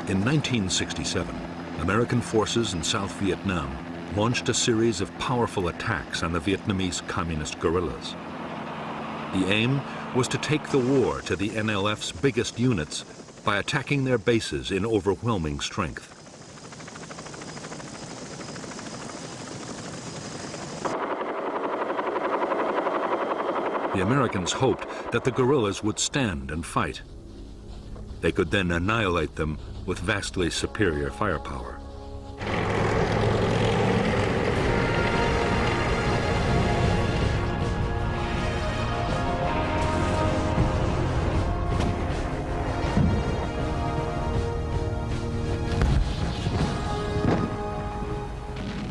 In 1967, American forces in South Vietnam launched a series of powerful attacks on the Vietnamese communist guerrillas. The aim was to take the war to the NLF's biggest units by attacking their bases in overwhelming strength. The Americans hoped that the guerrillas would stand and fight. They could then annihilate them with vastly superior firepower.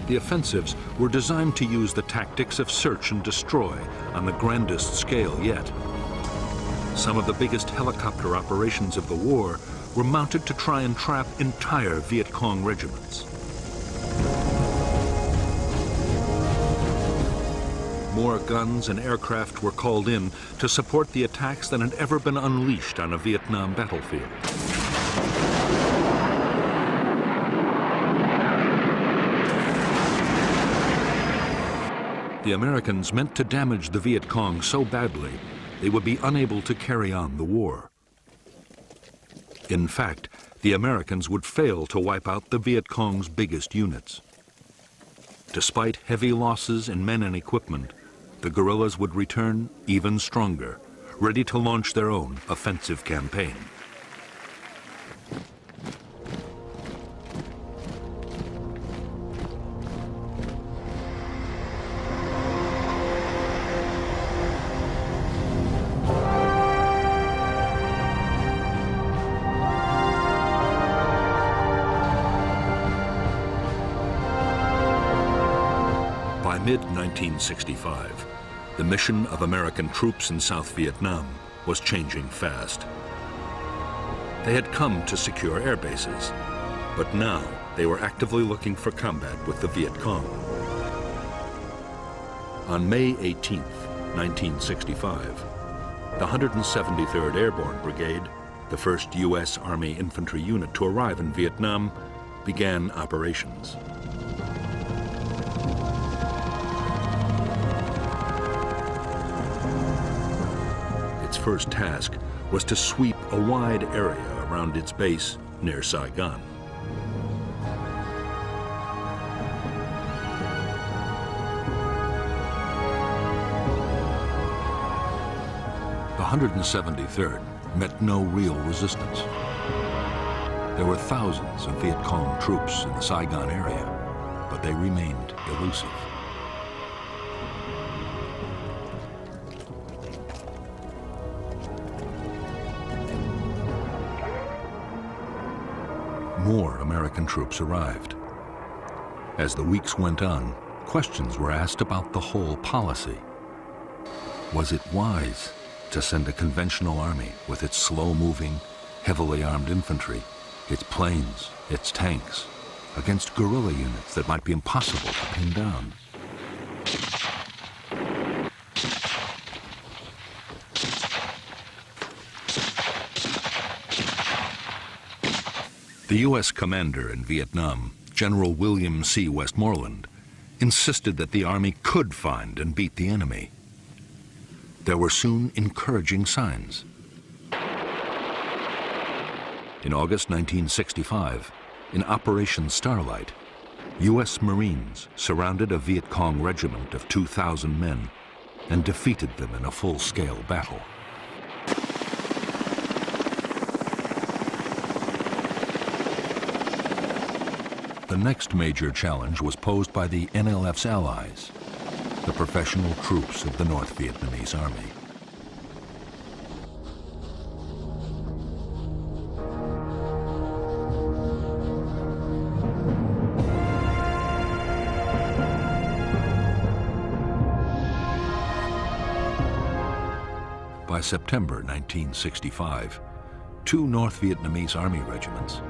The offensives were designed to use the tactics of search and destroy on the grandest scale yet. Some of the biggest helicopter operations of the war were mounted to try and trap entire Viet Cong regiments. More guns and aircraft were called in to support the attacks than had ever been unleashed on a Vietnam battlefield. The Americans meant to damage the Viet Cong so badly they would be unable to carry on the war. In fact, the Americans would fail to wipe out the Viet Cong's biggest units. Despite heavy losses in men and equipment, the guerrillas would return even stronger, ready to launch their own offensive campaign. By mid-1965, the mission of American troops in South Vietnam was changing fast. They had come to secure air bases, but now they were actively looking for combat with the Viet Cong. On May 18, 1965, the 173rd Airborne Brigade, the first U.S. Army infantry unit to arrive in Vietnam, began operations. Its first task was to sweep a wide area around its base near Saigon. The 173rd met no real resistance. There were thousands of Viet Cong troops in the Saigon area, but they remained elusive. More American troops arrived. As the weeks went on, questions were asked about the whole policy. Was it wise to send a conventional army with its slow-moving, heavily armed infantry, its planes, its tanks, against guerrilla units that might be impossible to pin down? The U.S. commander in Vietnam, General William C. Westmoreland, insisted that the Army could find and beat the enemy. There were soon encouraging signs. In August 1965, in Operation Starlight, U.S. Marines surrounded a Viet Cong regiment of 2,000 men and defeated them in a full-scale battle. The next major challenge was posed by the NLF's allies, the professional troops of the North Vietnamese Army. By September 1965, two North Vietnamese Army regiments,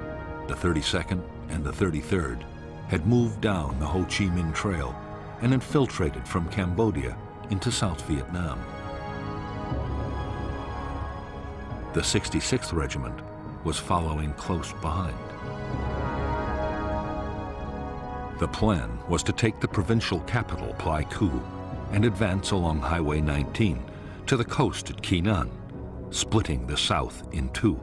the 32nd and the 33rd, had moved down the Ho Chi Minh Trail and infiltrated from Cambodia into South Vietnam. The 66th Regiment was following close behind. The plan was to take the provincial capital, Pleiku, and advance along Highway 19 to the coast at Quinnan, splitting the South in two.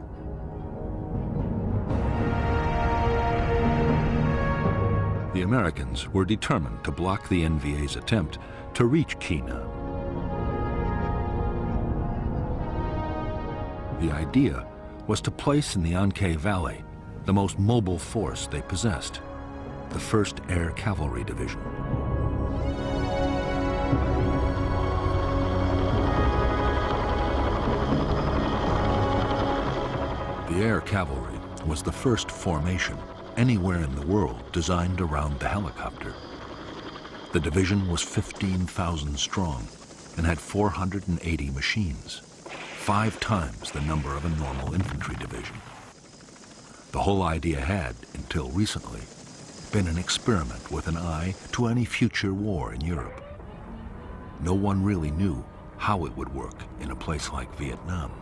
The Americans were determined to block the NVA's attempt to reach Quinnan. The idea was to place in the Ankei Valley the most mobile force they possessed, the 1st Air Cavalry Division. The Air Cavalry was the first formation anywhere in the world designed around the helicopter. The division was 15,000 strong and had 480 machines, 5 times the number of a normal infantry division. The whole idea had, until recently, been an experiment with an eye to any future war in Europe. No one really knew how it would work in a place like Vietnam.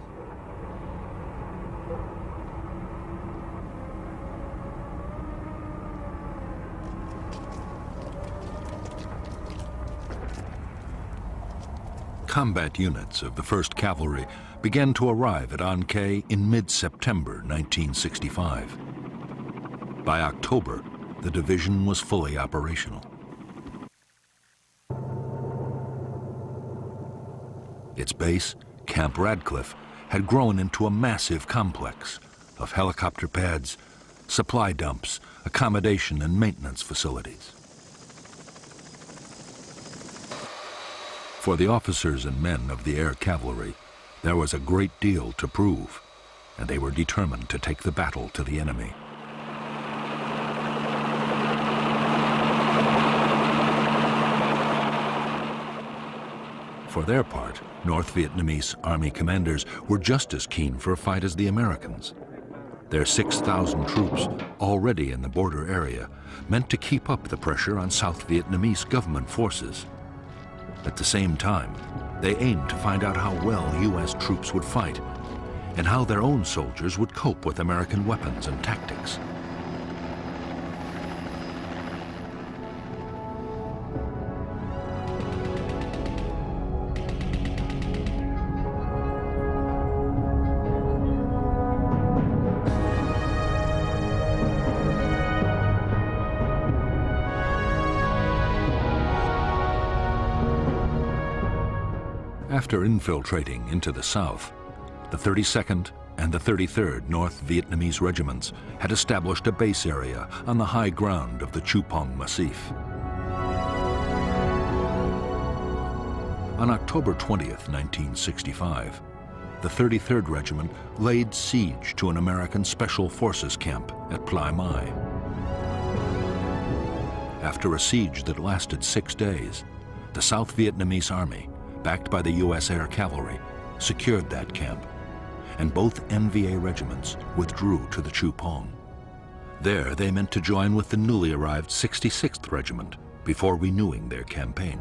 Combat units of the 1st Cavalry began to arrive at Ankei in mid-September 1965. By October, the division was fully operational. Its base, Camp Radcliffe, had grown into a massive complex of helicopter pads, supply dumps, accommodation and maintenance facilities. For the officers and men of the Air Cavalry, there was a great deal to prove, and they were determined to take the battle to the enemy. For their part, North Vietnamese Army commanders were just as keen for a fight as the Americans. Their 6,000 troops, already in the border area, meant to keep up the pressure on South Vietnamese government forces. At the same time, they aimed to find out how well U.S. troops would fight and how their own soldiers would cope with American weapons and tactics. After infiltrating into the south, the 32nd and the 33rd North Vietnamese regiments had established a base area on the high ground of the Chupong Massif. On October 20th, 1965, the 33rd Regiment laid siege to an American Special Forces camp at Plai Mai. After a siege that lasted 6 days, the South Vietnamese Army, backed by the U.S. Air Cavalry, secured that camp, and both NVA regiments withdrew to the Chupong. There they meant to join with the newly arrived 66th Regiment before renewing their campaign.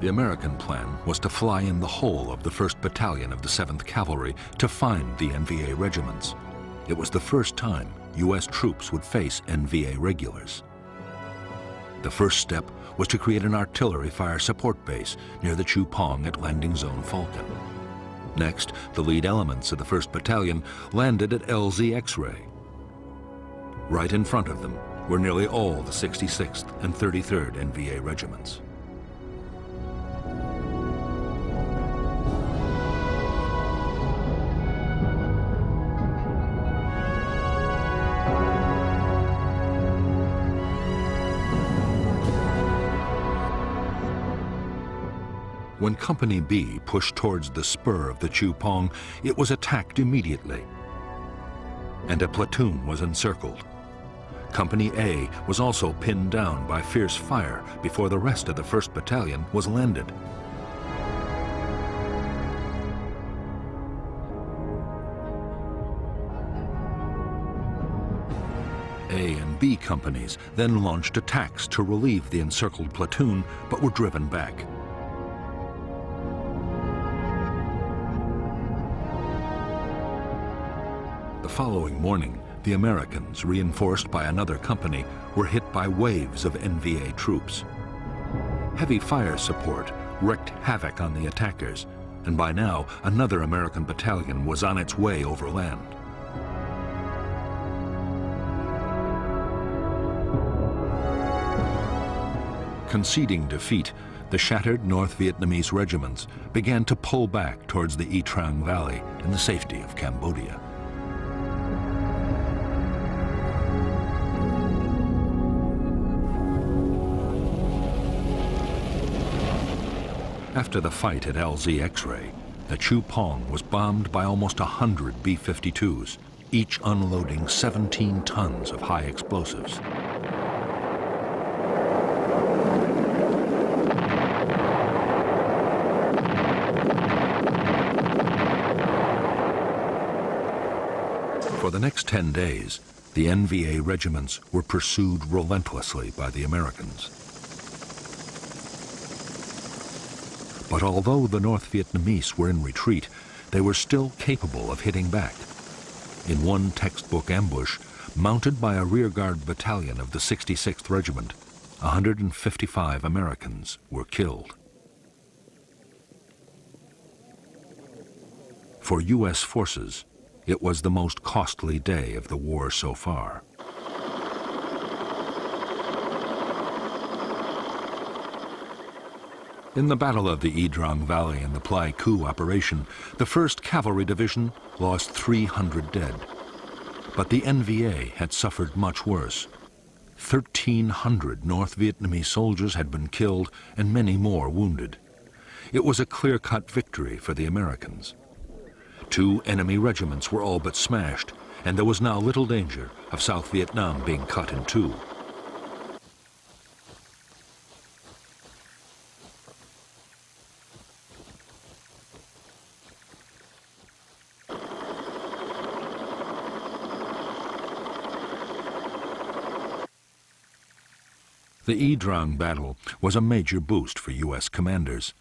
The American plan was to fly in the whole of the 1st Battalion of the 7th Cavalry to find the NVA regiments. It was the first time U.S. troops would face NVA regulars. The first step was to create an artillery fire support base near the Chupong at Landing Zone Falcon. Next, the lead elements of the 1st Battalion landed at LZ X-Ray. Right in front of them were nearly all the 66th and 33rd NVA regiments. When Company B pushed towards the spur of the Chupong, it was attacked immediately, and a platoon was encircled. Company A was also pinned down by fierce fire before the rest of the 1st Battalion was landed. A and B companies then launched attacks to relieve the encircled platoon, but were driven back. The following morning, the Americans, reinforced by another company, were hit by waves of NVA troops. Heavy fire support wreaked havoc on the attackers, and by now another American battalion was on its way overland. Conceding defeat, the shattered North Vietnamese regiments began to pull back towards the Y Trang Valley in the safety of Cambodia. After the fight at LZ X-Ray, the Chu Pong was bombed by almost 100 B-52s, each unloading 17 tons of high explosives. For the next 10 days, the NVA regiments were pursued relentlessly by the Americans. But although the North Vietnamese were in retreat, they were still capable of hitting back. In one textbook ambush, mounted by a rearguard battalion of the 66th Regiment, 155 Americans were killed. For U.S. forces, it was the most costly day of the war so far. In the Battle of the Y Trang Valley and the Pleiku operation, the 1st Cavalry Division lost 300 dead. But the NVA had suffered much worse. 1,300 North Vietnamese soldiers had been killed and many more wounded. It was a clear-cut victory for the Americans. 2 enemy regiments were all but smashed, and there was now little danger of South Vietnam being cut in two. The Y Trang battle was a major boost for U.S. commanders.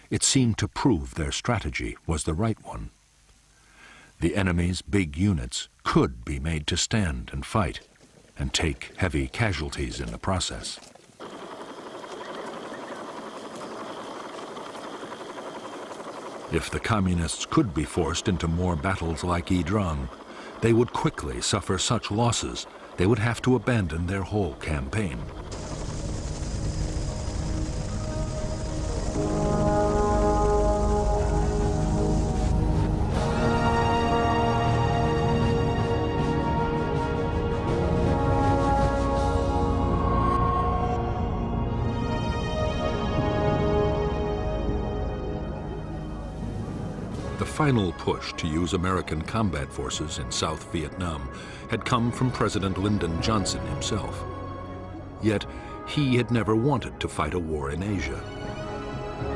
It seemed to prove their strategy was the right one. The enemy's big units could be made to stand and fight, and take heavy casualties in the process. If the Communists could be forced into more battles like Y Trang, they would quickly suffer such losses they would have to abandon their whole campaign. The final push to use American combat forces in South Vietnam had come from President Lyndon Johnson himself. Yet, he had never wanted to fight a war in Asia.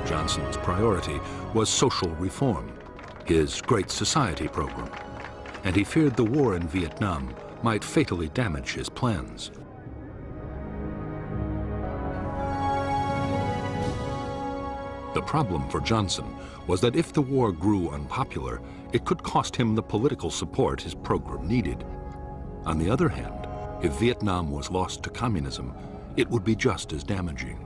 Johnson's priority was social reform, his Great Society program, and he feared the war in Vietnam might fatally damage his plans. The problem for Johnson was that if the war grew unpopular, it could cost him the political support his program needed. On the other hand, if Vietnam was lost to communism, it would be just as damaging.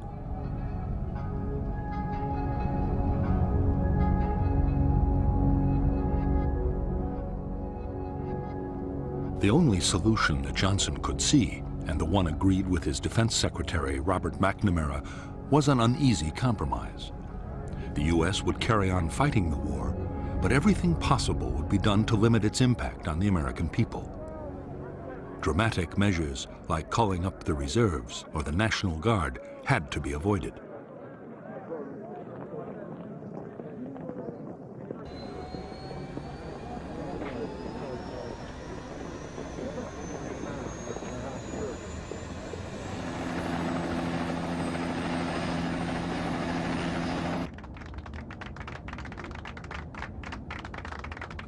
The only solution that Johnson could see, and the one agreed with his Defense Secretary Robert McNamara, was an uneasy compromise. The U.S. would carry on fighting the war, but everything possible would be done to limit its impact on the American people. Dramatic measures like calling up the reserves or the National Guard had to be avoided.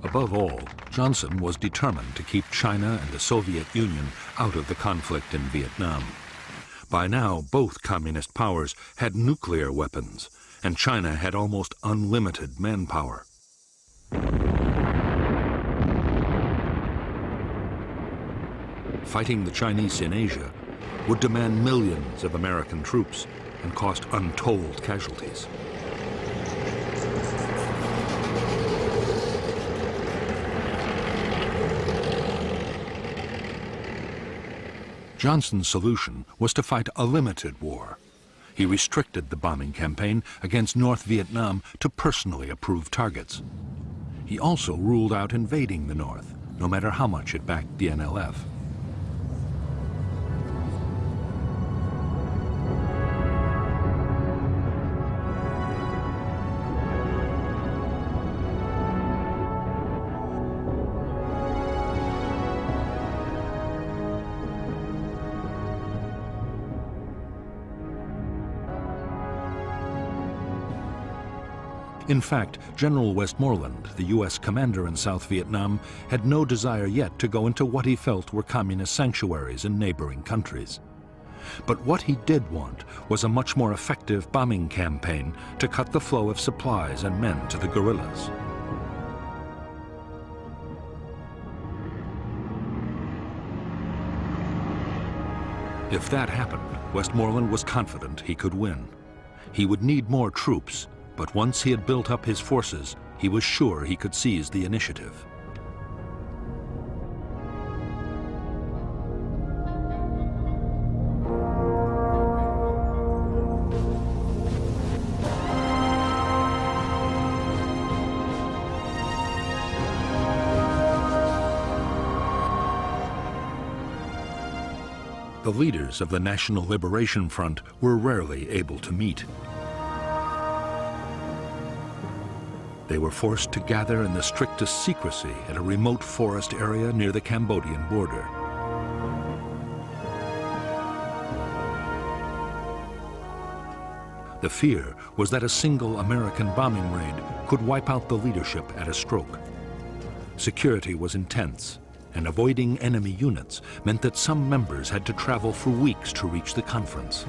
Above all, Johnson was determined to keep China and the Soviet Union out of the conflict in Vietnam. By now, both communist powers had nuclear weapons, and China had almost unlimited manpower. fighting the Chinese in Asia, would demand millions of American troops and cost untold casualties. Johnson's solution was to fight a limited war. He restricted the bombing campaign against North Vietnam to personally approved targets. He also ruled out invading the North, no matter how much it backed the NLF. In fact, General Westmoreland, the U.S. commander in South Vietnam, had no desire yet to go into what he felt were communist sanctuaries in neighboring countries. But what he did want was a much more effective bombing campaign to cut the flow of supplies and men to the guerrillas. If that happened, Westmoreland was confident he could win. He would need more troops, but once he had built up his forces, he was sure he could seize the initiative. The leaders of the National Liberation Front were rarely able to meet. They were forced to gather in the strictest secrecy at a remote forest area near the Cambodian border. The fear was that a single American bombing raid could wipe out the leadership at a stroke. Security was intense, and avoiding enemy units meant that some members had to travel for weeks to reach the conference.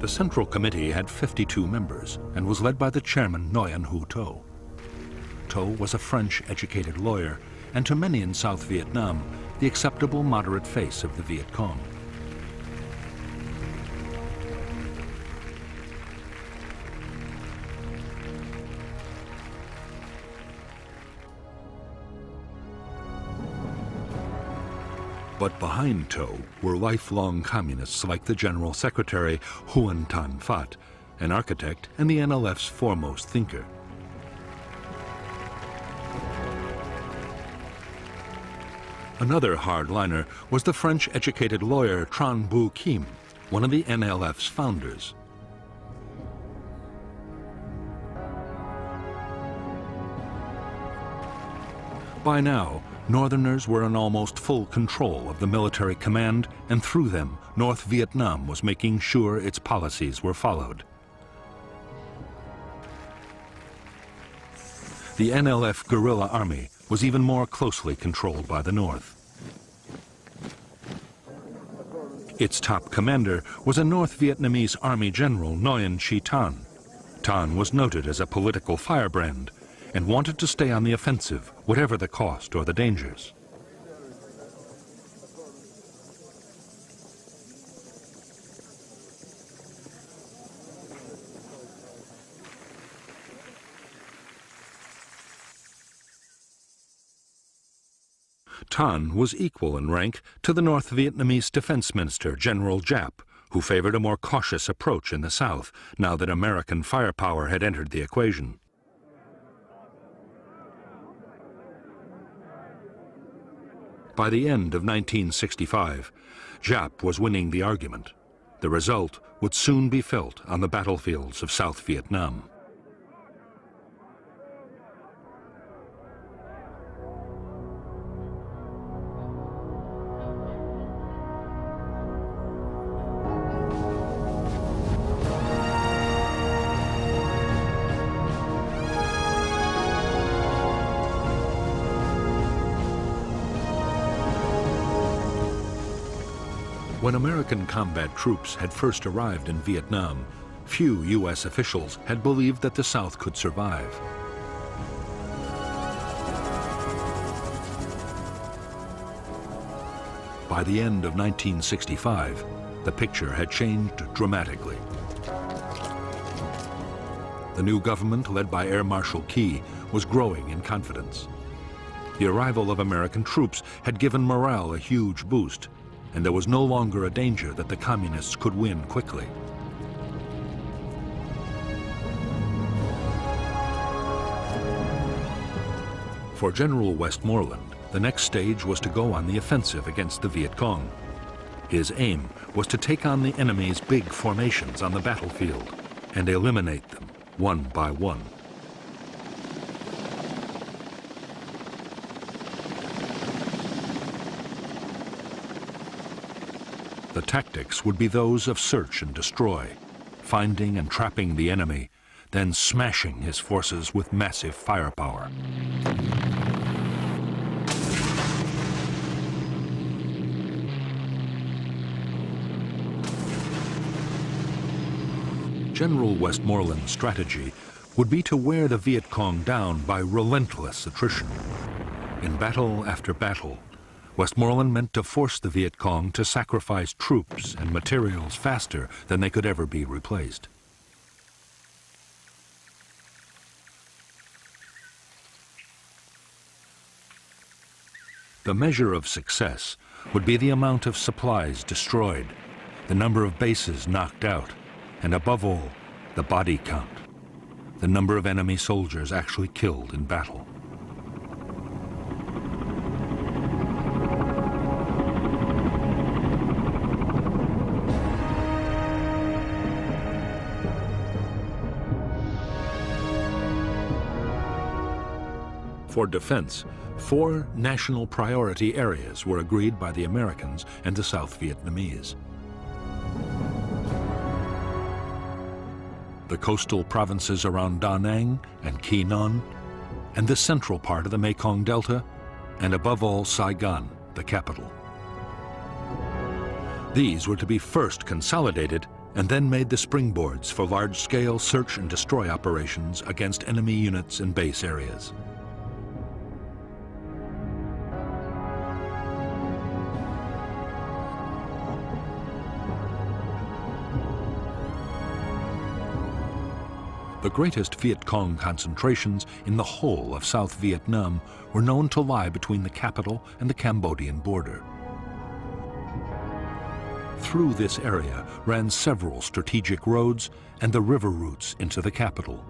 The Central Committee had 52 members and was led by the chairman, Nguyen Hue To. To was a French-educated lawyer and to many in South Vietnam, the acceptable moderate face of the Viet Cong. But behind To were lifelong communists like the General Secretary Huon Tan Phat, an architect and the NLF's foremost thinker. Another hardliner was the French-educated lawyer Tran Bu Kim, one of the NLF's founders. By now, Northerners were in almost full control of the military command, and through them, North Vietnam was making sure its policies were followed. The NLF guerrilla army was even more closely controlled by the North. Its top commander was a North Vietnamese Army General Nguyen Chi Thanh. Thanh was noted as a political firebrand and wanted to stay on the offensive, whatever the cost or the dangers. Thanh was equal in rank to the North Vietnamese Defense Minister, General Giap, who favored a more cautious approach in the South, now that American firepower had entered the equation. By the end of 1965, Giap was winning the argument. The result would soon be felt on the battlefields of South Vietnam. When American combat troops had first arrived in Vietnam, few U.S. officials had believed that the South could survive. By the end of 1965, the picture had changed dramatically. The new government, led by Air Marshal Key, was growing in confidence. The arrival of American troops had given morale a huge boost, and there was no longer a danger that the communists could win quickly. For General Westmoreland, the next stage was to go on the offensive against the Viet Cong. His aim was to take on the enemy's big formations on the battlefield and eliminate them one by one. The tactics would be those of search and destroy, finding and trapping the enemy, then smashing his forces with massive firepower. General Westmoreland's strategy would be to wear the Viet Cong down by relentless attrition. In battle after battle, Westmoreland meant to force the Viet Cong to sacrifice troops and materials faster than they could ever be replaced. The measure of success would be the amount of supplies destroyed, the number of bases knocked out, and above all, the body count, the number of enemy soldiers actually killed in battle. For defense, 4 national priority areas were agreed by the Americans and the South Vietnamese. The coastal provinces around Da Nang and Quy Nhon, and the central part of the Mekong Delta, and above all Saigon, the capital. These were to be first consolidated and then made the springboards for large-scale search and destroy operations against enemy units in base areas. The greatest Viet Cong concentrations in the whole of South Vietnam were known to lie between the capital and the Cambodian border. Through this area ran several strategic roads and the river routes into the capital.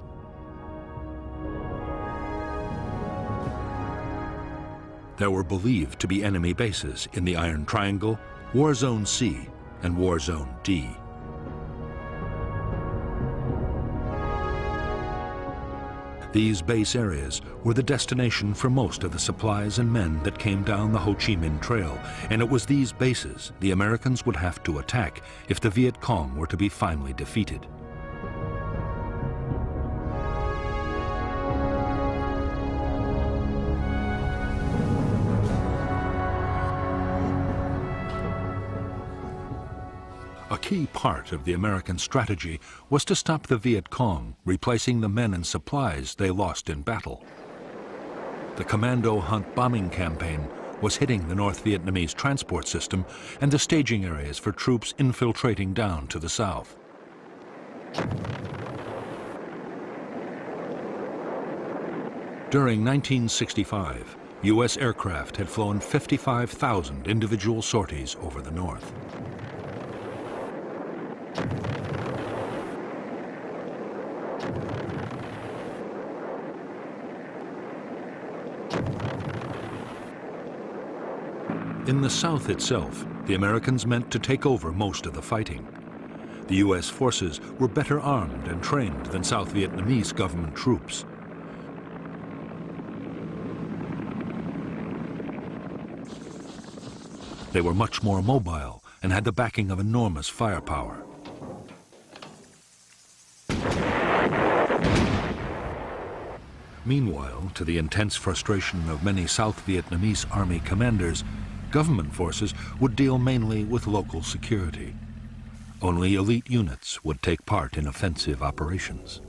There were believed to be enemy bases in the Iron Triangle, War Zone C, and War Zone D. These base areas were the destination for most of the supplies and men that came down the Ho Chi Minh Trail, and it was these bases the Americans would have to attack if the Viet Cong were to be finally defeated. A key part of the American strategy was to stop the Viet Cong, replacing the men and supplies they lost in battle. The Commando Hunt bombing campaign was hitting the North Vietnamese transport system and the staging areas for troops infiltrating down to the south. During 1965, U.S. aircraft had flown 55,000 individual sorties over the north. In the South itself, the Americans meant to take over most of the fighting. The U.S. forces were better armed and trained than South Vietnamese government troops. They were much more mobile and had the backing of enormous firepower. Meanwhile, to the intense frustration of many South Vietnamese army commanders, Government forces would deal mainly with local security. Only elite units would take part in offensive operations.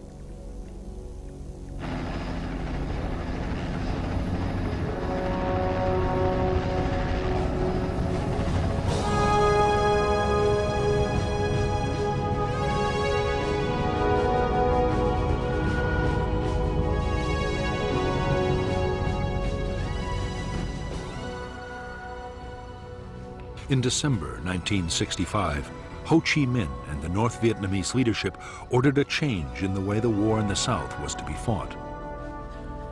In December 1965, Ho Chi Minh and the North Vietnamese leadership ordered a change in the way the war in the South was to be fought.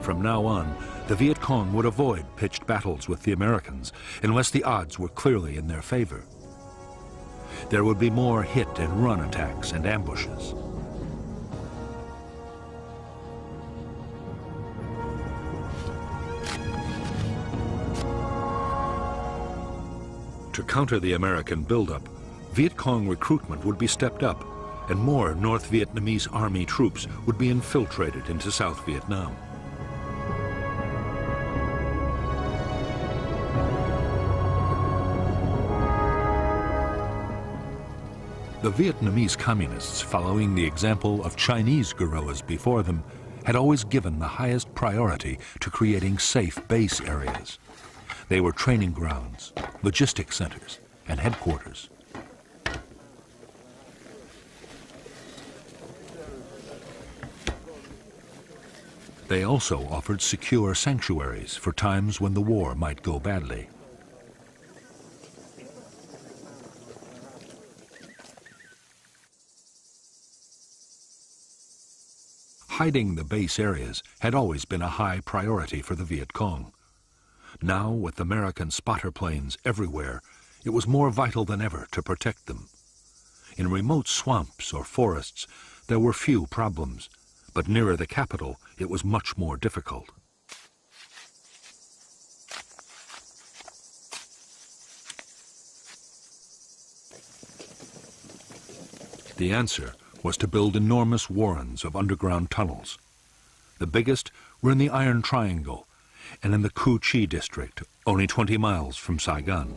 From now on, the Viet Cong would avoid pitched battles with the Americans unless the odds were clearly in their favor. There would be more hit and run attacks and ambushes. To counter the American buildup, Viet Cong recruitment would be stepped up, and more North Vietnamese army troops would be infiltrated into South Vietnam. The Vietnamese communists, following the example of Chinese guerrillas before them, had always given the highest priority to creating safe base areas. They were training grounds, logistics centers, and headquarters. They also offered secure sanctuaries for times when the war might go badly. Hiding the base areas had always been a high priority for the Viet Cong. Now, with American spotter planes everywhere, it was more vital than ever to protect them. In remote swamps or forests, there were few problems, but nearer the capital, it was much more difficult. The answer was to build enormous warrens of underground tunnels. The biggest were in the Iron Triangle and in the Cu Chi district, only 20 miles from Saigon.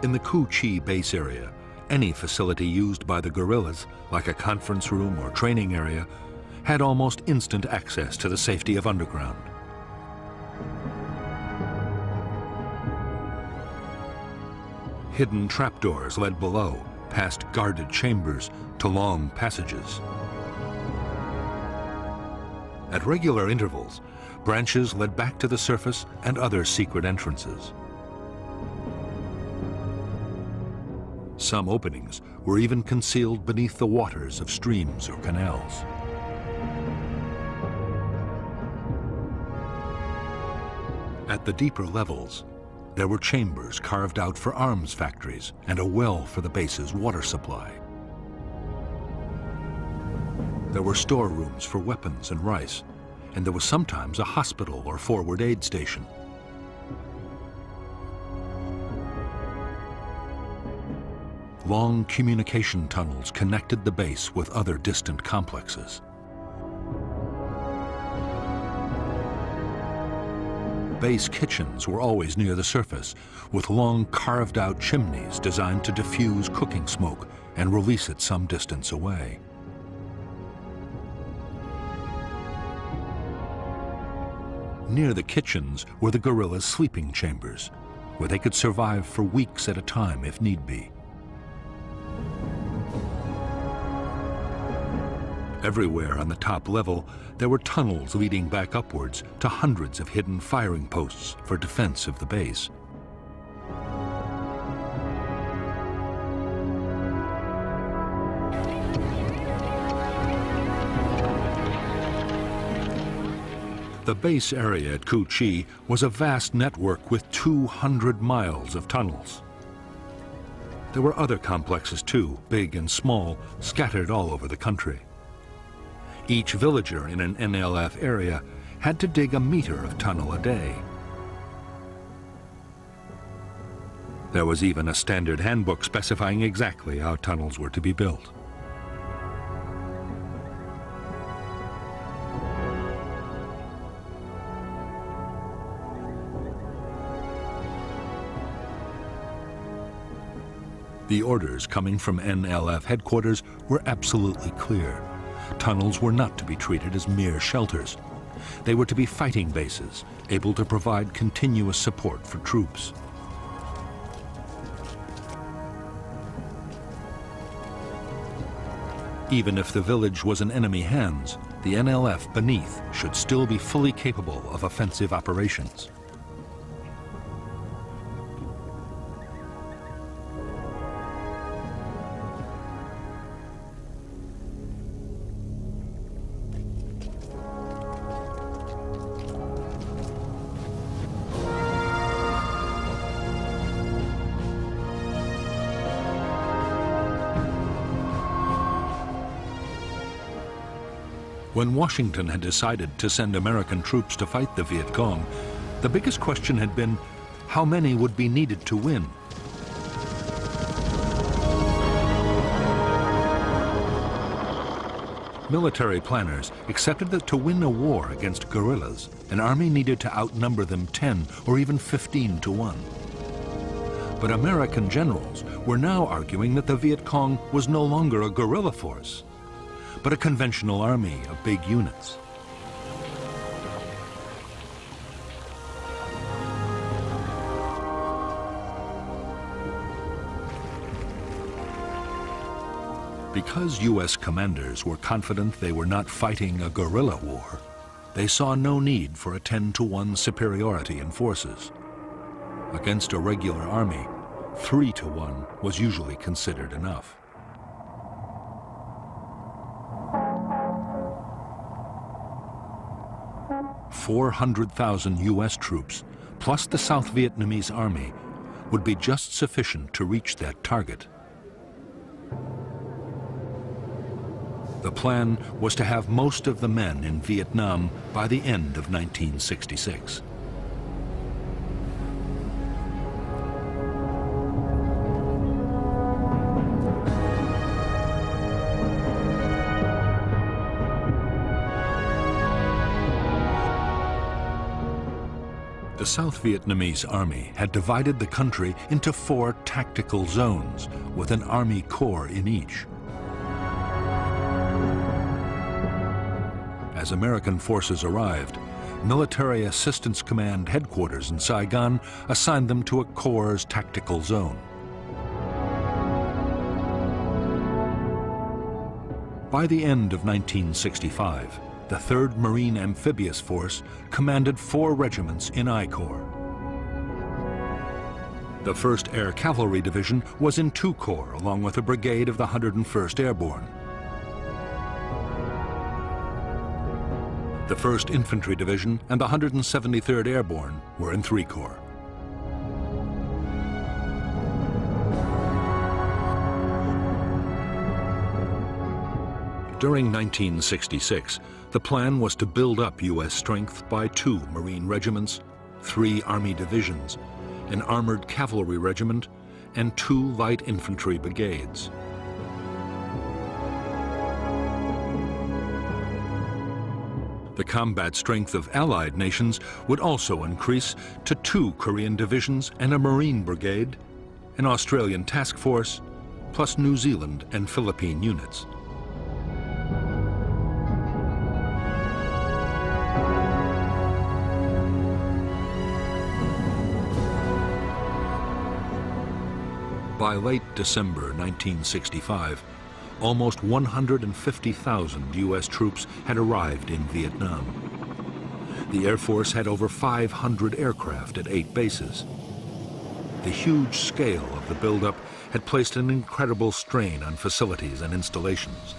In the Cu Chi base area, any facility used by the guerrillas, like a conference room or training area, had almost instant access to the safety of underground. Hidden trapdoors led below, past guarded chambers, to long passages. At regular intervals, branches led back to the surface and other secret entrances. Some openings were even concealed beneath the waters of streams or canals. At the deeper levels, there were chambers carved out for arms factories and a well for the base's water supply. There were storerooms for weapons and rice, and there was sometimes a hospital or forward aid station. Long communication tunnels connected the base with other distant complexes. Base kitchens were always near the surface, with long carved-out chimneys designed to diffuse cooking smoke and release it some distance away. Near the kitchens were the guerrillas' sleeping chambers, where they could survive for weeks at a time if need be. Everywhere on the top level, there were tunnels leading back upwards to hundreds of hidden firing posts for defense of the base. The base area at Cu Chi was a vast network with 200 miles of tunnels. There were other complexes too, big and small, scattered all over the country. Each villager in an NLF area had to dig a meter of tunnel a day. There was even a standard handbook specifying exactly how tunnels were to be built. The orders coming from NLF headquarters were absolutely clear. Tunnels were not to be treated as mere shelters. They were to be fighting bases, able to provide continuous support for troops. Even if the village was in enemy hands, the NLF beneath should still be fully capable of offensive operations. When Washington had decided to send American troops to fight the Viet Cong, the biggest question had been how many would be needed to win. Military planners accepted that to win a war against guerrillas, an army needed to outnumber them 10 or even 15 to 1. But American generals were now arguing that the Viet Cong was no longer a guerrilla force, but a conventional army of big units. Because U.S. commanders were confident they were not fighting a guerrilla war, they saw no need for a 10-to-1 superiority in forces. Against a regular army, 3-to-1 was usually considered enough. $400,000 U.S. troops, plus the South Vietnamese army, would be just sufficient to reach that target. The plan was to have most of the men in Vietnam by the end of 1966. The South Vietnamese army had divided the country into 4 tactical zones, with an army corps in each. As American forces arrived, Military Assistance Command headquarters in Saigon assigned them to a corps' tactical zone. By the end of 1965, the 3rd Marine Amphibious Force commanded 4 regiments in I Corps. The 1st Air Cavalry Division was in II Corps, along with a brigade of the 101st Airborne. The 1st Infantry Division and the 173rd Airborne were in III Corps. During 1966, the plan was to build up U.S. strength by 2 Marine regiments, 3 Army divisions, an armored cavalry regiment, and 2 light infantry brigades. The combat strength of Allied nations would also increase to 2 Korean divisions and a Marine brigade, an Australian task force, plus New Zealand and Philippine units. By late December 1965, almost 150,000 U.S. troops had arrived in Vietnam. The Air Force had over 500 aircraft at 8 bases. The huge scale of the buildup had placed an incredible strain on facilities and installations.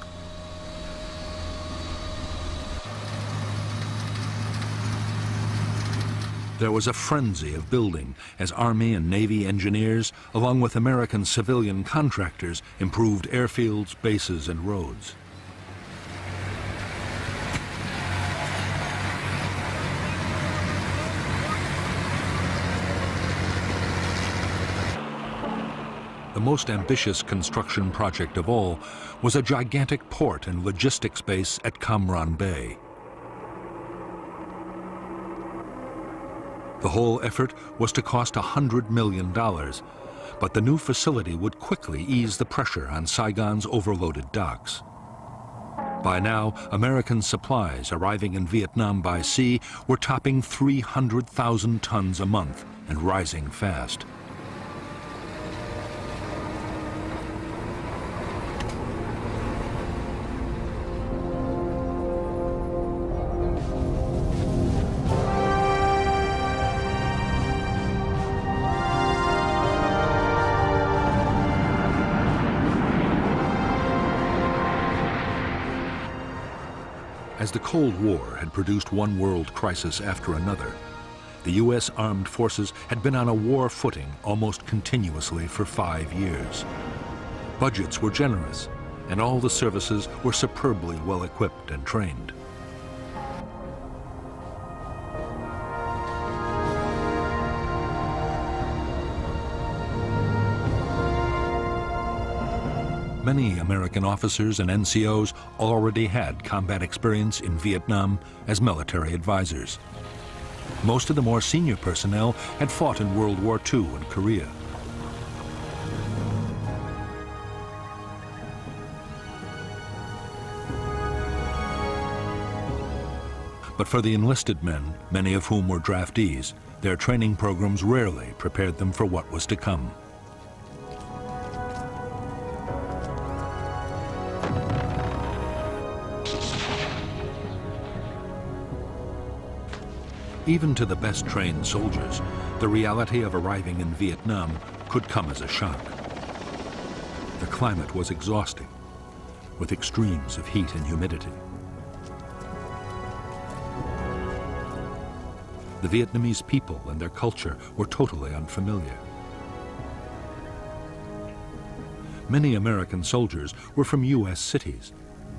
There was a frenzy of building as Army and Navy engineers, along with American civilian contractors, improved airfields, bases, and roads. the most ambitious construction project of all was a gigantic port and logistics base at Cam Ranh Bay. The whole effort was to cost $100 million, but the new facility would quickly ease the pressure on Saigon's overloaded docks. By now, American supplies arriving in Vietnam by sea were topping 300,000 tons a month and rising fast. As the Cold War had produced one world crisis after another, the U.S. armed forces had been on a war footing almost continuously for 5 years. Budgets were generous, and all the services were superbly well equipped and trained. Many American officers and NCOs already had combat experience in Vietnam as military advisors. Most of the more senior personnel had fought in World War II and Korea. But for the enlisted men, many of whom were draftees, their training programs rarely prepared them for what was to come. Even to the best trained soldiers, the reality of arriving in Vietnam could come as a shock. The climate was exhausting, with extremes of heat and humidity. The Vietnamese people and their culture were totally unfamiliar. Many American soldiers were from U.S. cities,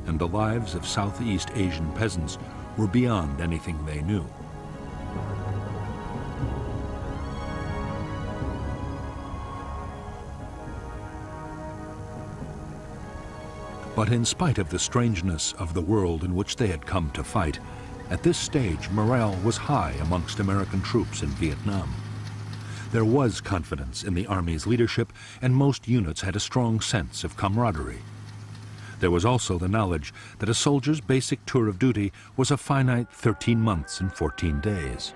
and the lives of Southeast Asian peasants were beyond anything they knew. But in spite of the strangeness of the world in which they had come to fight, at this stage morale was high amongst American troops in Vietnam. There was confidence in the Army's leadership, and most units had a strong sense of camaraderie. There was also the knowledge that a soldier's basic tour of duty was a finite 13 months and 14 days.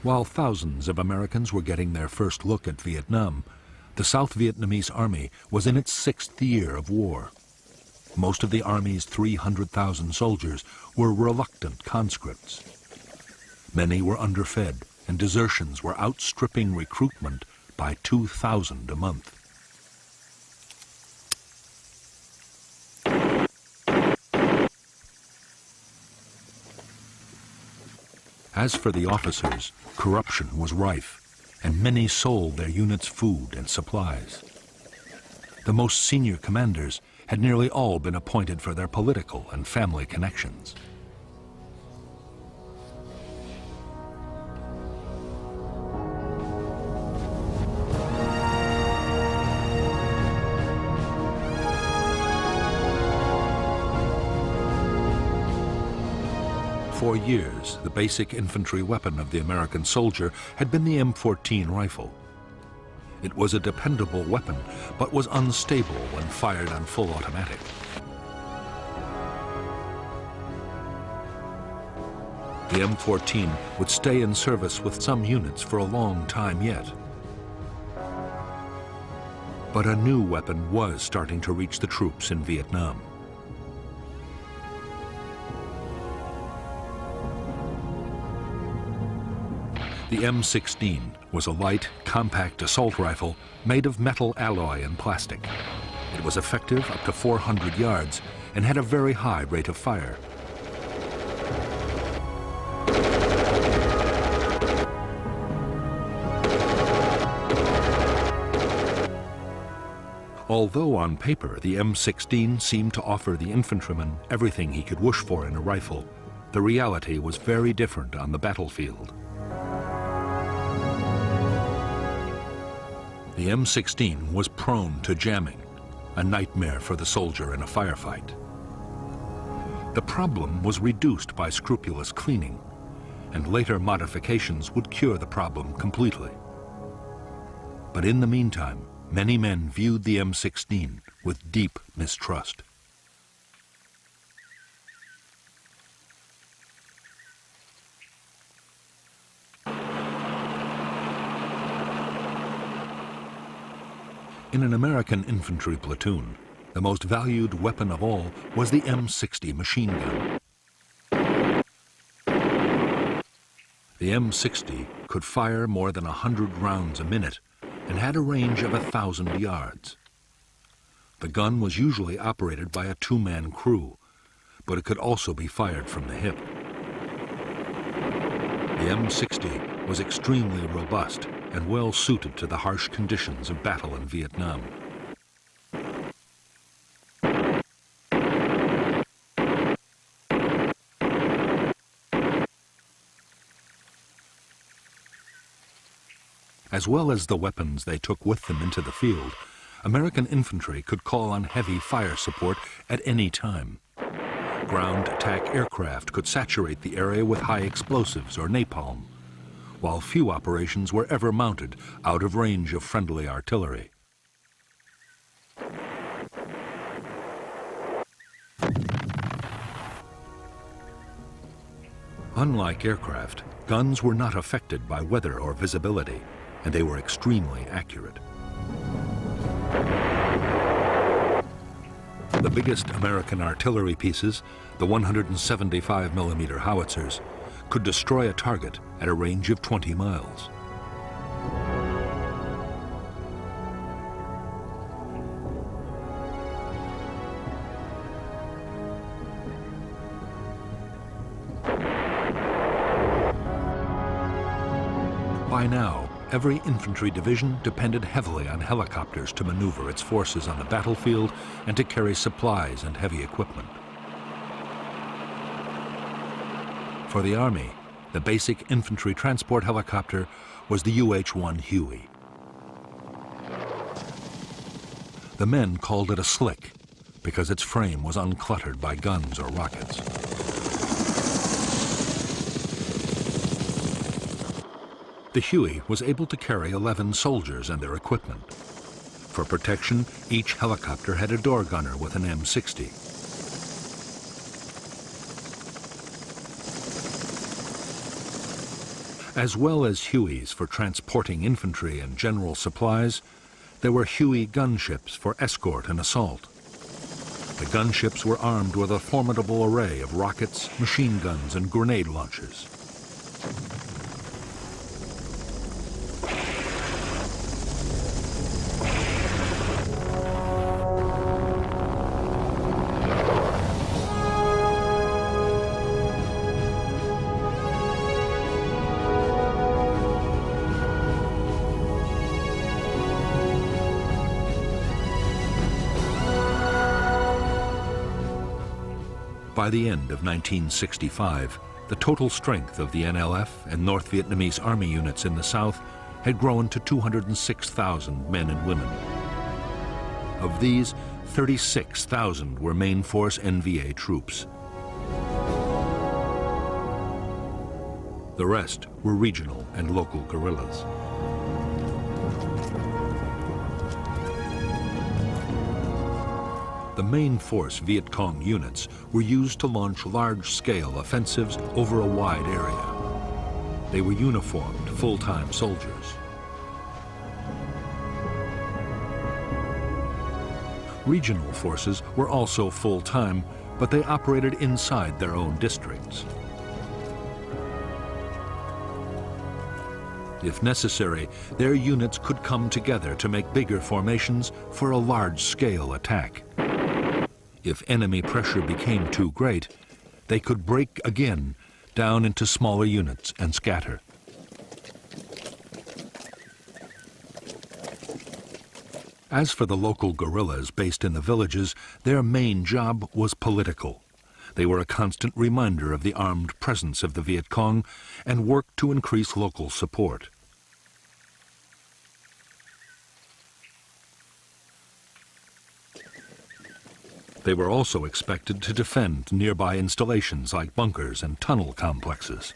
While thousands of Americans were getting their first look at Vietnam, the South Vietnamese Army was in its 6th year of war. Most of the Army's 300,000 soldiers were reluctant conscripts. Many were underfed, and desertions were outstripping recruitment by 2,000 a month. As for the officers, corruption was rife, and many sold their units food and supplies. The most senior commanders had nearly all been appointed for their political and family connections. For years, the basic infantry weapon of the American soldier had been the M14 rifle. It was a dependable weapon, but was unstable when fired on full automatic. The M14 would stay in service with some units for a long time yet. But a new weapon was starting to reach the troops in Vietnam. The M16 was a light, compact assault rifle made of metal alloy and plastic. It was effective up to 400 yards and had a very high rate of fire. Although on paper the M16 seemed to offer the infantryman everything he could wish for in a rifle, the reality was very different on the battlefield. The M16 was prone to jamming, a nightmare for the soldier in a firefight. The problem was reduced by scrupulous cleaning, and later modifications would cure the problem completely. But in the meantime, many men viewed the M16 with deep mistrust. In an American infantry platoon, the most valued weapon of all was the M60 machine gun. The M60 could fire more than 100 rounds a minute and had a range of 1,000 yards. The gun was usually operated by a two-man crew, but it could also be fired from the hip. The M60 was extremely robust and well suited to the harsh conditions of battle in Vietnam. As well as the weapons they took with them into the field, American infantry could call on heavy fire support at any time. Ground attack aircraft could saturate the area with high explosives or napalm, while few operations were ever mounted out of range of friendly artillery. Unlike aircraft, guns were not affected by weather or visibility, and they were extremely accurate. The biggest American artillery pieces, the 175mm howitzers, could destroy a target at a range of 20 miles. By now, every infantry division depended heavily on helicopters to maneuver its forces on the battlefield and to carry supplies and heavy equipment. For the Army, the basic infantry transport helicopter was the UH-1 Huey. The men called it a slick because its frame was uncluttered by guns or rockets. The Huey was able to carry 11 soldiers and their equipment. For protection, each helicopter had a door gunner with an M60. As well as Hueys for transporting infantry and general supplies, there were Huey gunships for escort and assault. The gunships were armed with a formidable array of rockets, machine guns, and grenade launchers. By the end of 1965, the total strength of the NLF and North Vietnamese Army units in the South had grown to 206,000 men and women. Of these, 36,000 were main force NVA troops. The rest were regional and local guerrillas. The main force Viet Cong units were used to launch large-scale offensives over a wide area. They were uniformed, full-time soldiers. Regional forces were also full-time, but they operated inside their own districts. If necessary, their units could come together to make bigger formations for a large-scale attack. If enemy pressure became too great, they could break again down into smaller units and scatter. As for the local guerrillas based in the villages, their main job was political. They were a constant reminder of the armed presence of the Viet Cong and worked to increase local support. They were also expected to defend nearby installations like bunkers and tunnel complexes.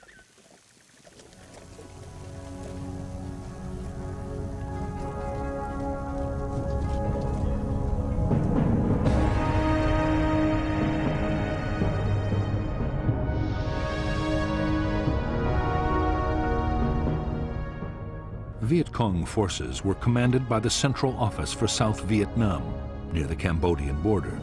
Viet Cong forces were commanded by the Central Office for South Vietnam, near the Cambodian border.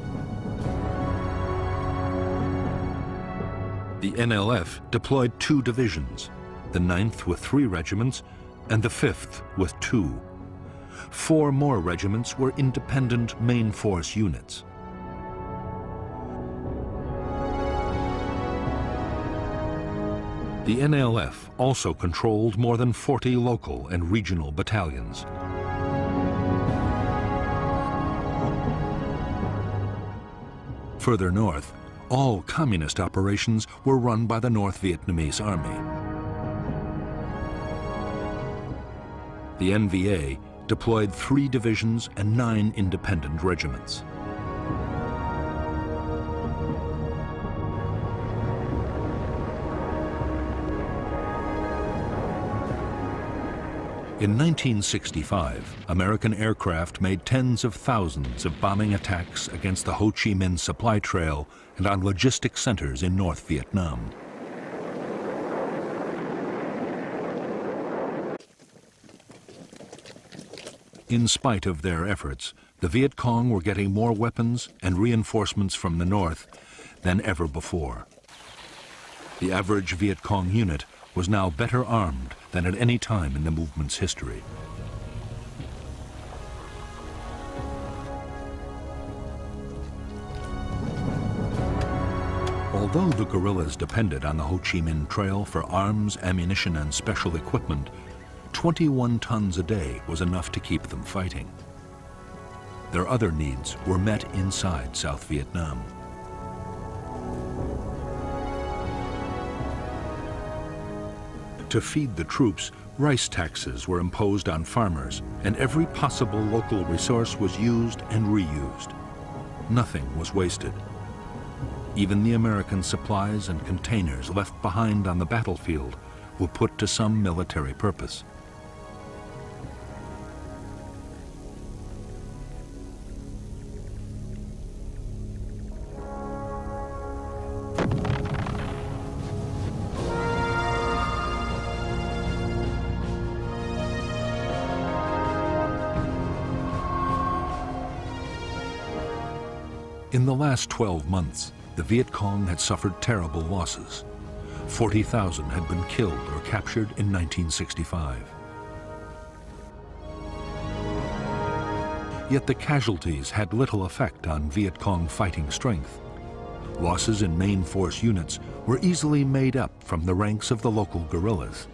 The NLF deployed 2 divisions, the 9th with 3 regiments and the 5th with 2. 4 more regiments were independent main force units. The NLF also controlled more than 40 local and regional battalions. Further north, all communist operations were run by the North Vietnamese Army. The NVA deployed 3 divisions and 9 independent regiments. In 1965, American aircraft made tens of thousands of bombing attacks against the Ho Chi Minh supply trail and on logistic centers in North Vietnam. In spite of their efforts, the Viet Cong were getting more weapons and reinforcements from the north than ever before. The average Viet Cong unit was now better armed than at any time in the movement's history. Although the guerrillas depended on the Ho Chi Minh Trail for arms, ammunition, and special equipment, 21 tons a day was enough to keep them fighting. Their other needs were met inside South Vietnam. To feed the troops, rice taxes were imposed on farmers, and every possible local resource was used and reused. Nothing was wasted. Even the American supplies and containers left behind on the battlefield were put to some military purpose. In the last 12 months, the Viet Cong had suffered terrible losses. 40,000 had been killed or captured in 1965. Yet the casualties had little effect on Viet Cong fighting strength. Losses in main force units were easily made up from the ranks of the local guerrillas.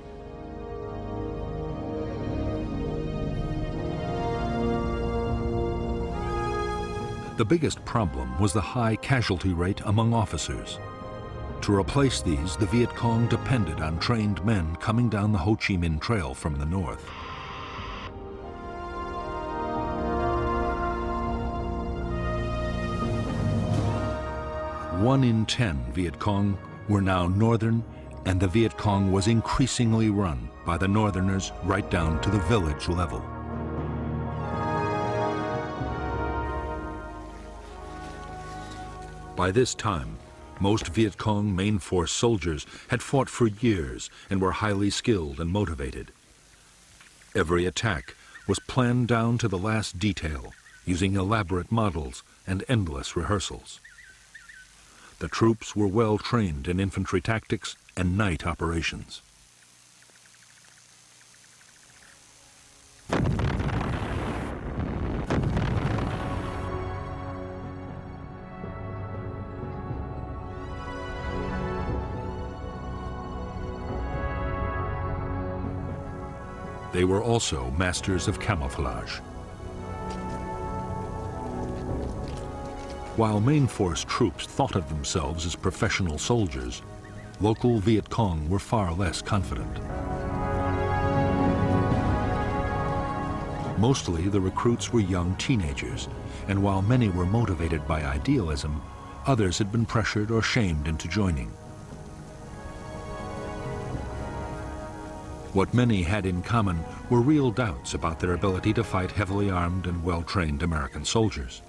The biggest problem was the high casualty rate among officers. To replace these, the Viet Cong depended on trained men coming down the Ho Chi Minh Trail from the north. One in 10 Viet Cong were now northern, and the Viet Cong was increasingly run by the northerners right down to the village level. By this time, most Viet Cong main force soldiers had fought for years and were highly skilled and motivated. Every attack was planned down to the last detail, using elaborate models and endless rehearsals. The troops were well trained in infantry tactics and night operations. They were also masters of camouflage. While main force troops thought of themselves as professional soldiers, local Viet Cong were far less confident. Mostly the recruits were young teenagers, and while many were motivated by idealism, others had been pressured or shamed into joining. What many had in common were real doubts about their ability to fight heavily armed and well-trained American soldiers.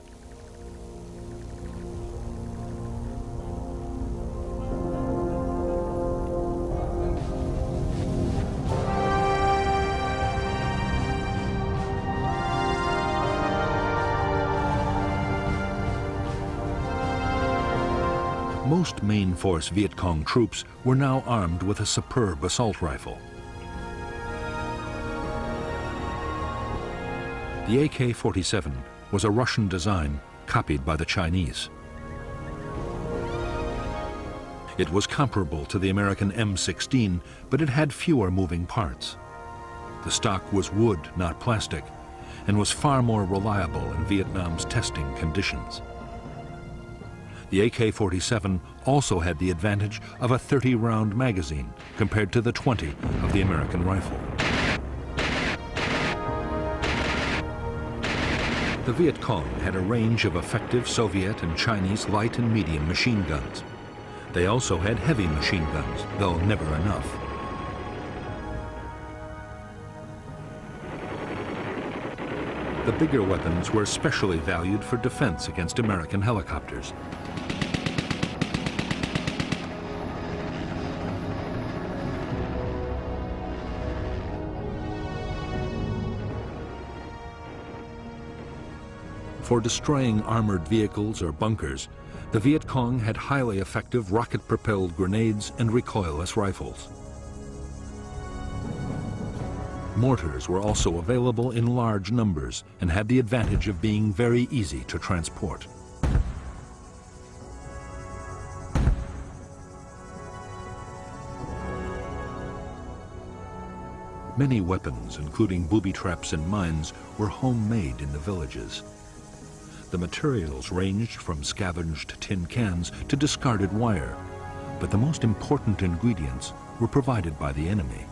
Most main force Viet Cong troops were now armed with a superb assault rifle. The AK-47 was a Russian design copied by the Chinese. It was comparable to the American M16, but it had fewer moving parts. The stock was wood, not plastic, and was far more reliable in Vietnam's testing conditions. The AK-47 also had the advantage of a 30-round magazine compared to the 20 of the American rifle. The Viet Cong had a range of effective Soviet and Chinese light and medium machine guns. They also had heavy machine guns, though never enough. The bigger weapons were especially valued for defense against American helicopters. For destroying armored vehicles or bunkers, the Viet Cong had highly effective rocket-propelled grenades and recoilless rifles. Mortars were also available in large numbers and had the advantage of being very easy to transport. Many weapons, including booby traps and mines, were homemade in the villages. The materials ranged from scavenged tin cans to discarded wire, but the most important ingredients were provided by the enemy.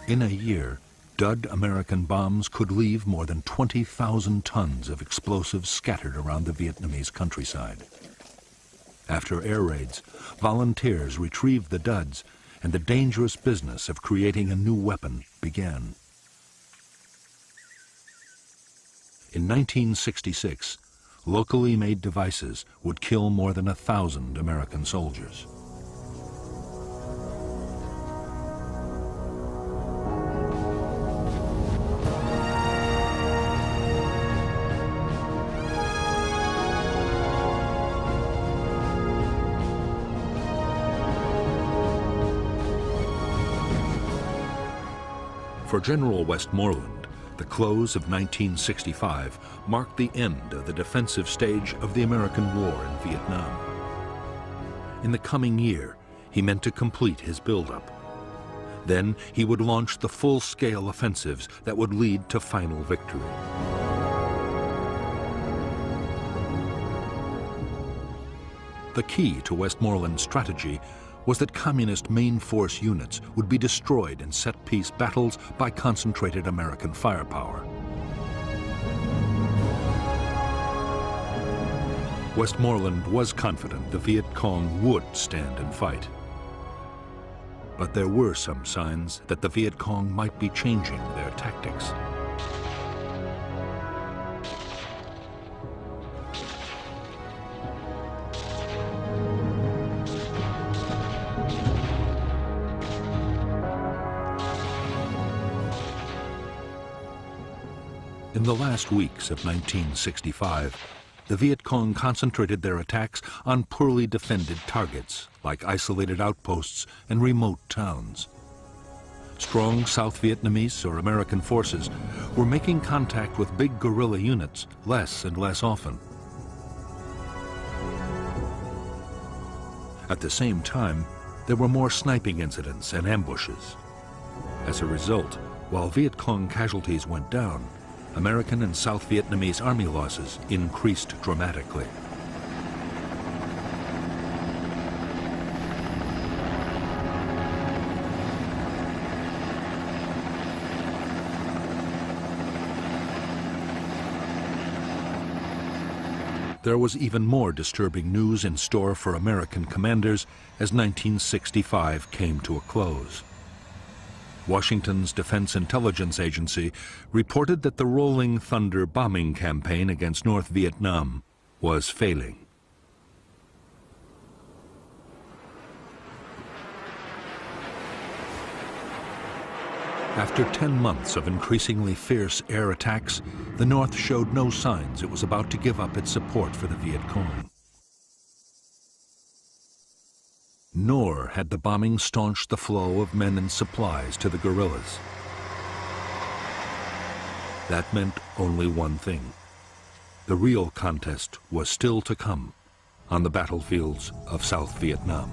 In a year, dud American bombs could leave more than 20,000 tons of explosives scattered around the Vietnamese countryside. After air raids, volunteers retrieved the duds, and the dangerous business of creating a new weapon began. In 1966, locally made devices would kill more than 1,000 American soldiers. For General Westmoreland, the close of 1965 marked the end of the defensive stage of the American war in Vietnam. In the coming year, he meant to complete his buildup. Then he would launch the full-scale offensives that would lead to final victory. The key to Westmoreland's strategy was that communist main force units would be destroyed in set-piece battles by concentrated American firepower. Westmoreland was confident the Viet Cong would stand and fight. But there were some signs that the Viet Cong might be changing their tactics. In the last weeks of 1965, the Viet Cong concentrated their attacks on poorly defended targets, like isolated outposts and remote towns. Strong South Vietnamese or American forces were making contact with big guerrilla units less and less often. At the same time, there were more sniping incidents and ambushes. As a result, While Viet Cong casualties went down, American and South Vietnamese army losses increased dramatically. There was even more disturbing news in store for American commanders as 1965 came to a close. Washington's Defense Intelligence Agency reported that the Rolling Thunder bombing campaign against North Vietnam was failing. After 10 months of increasingly fierce air attacks, the North showed no signs it was about to give up its support for the Viet Cong. Nor had the bombing staunched the flow of men and supplies to the guerrillas. That meant only one thing. The real contest was still to come on the battlefields of South Vietnam.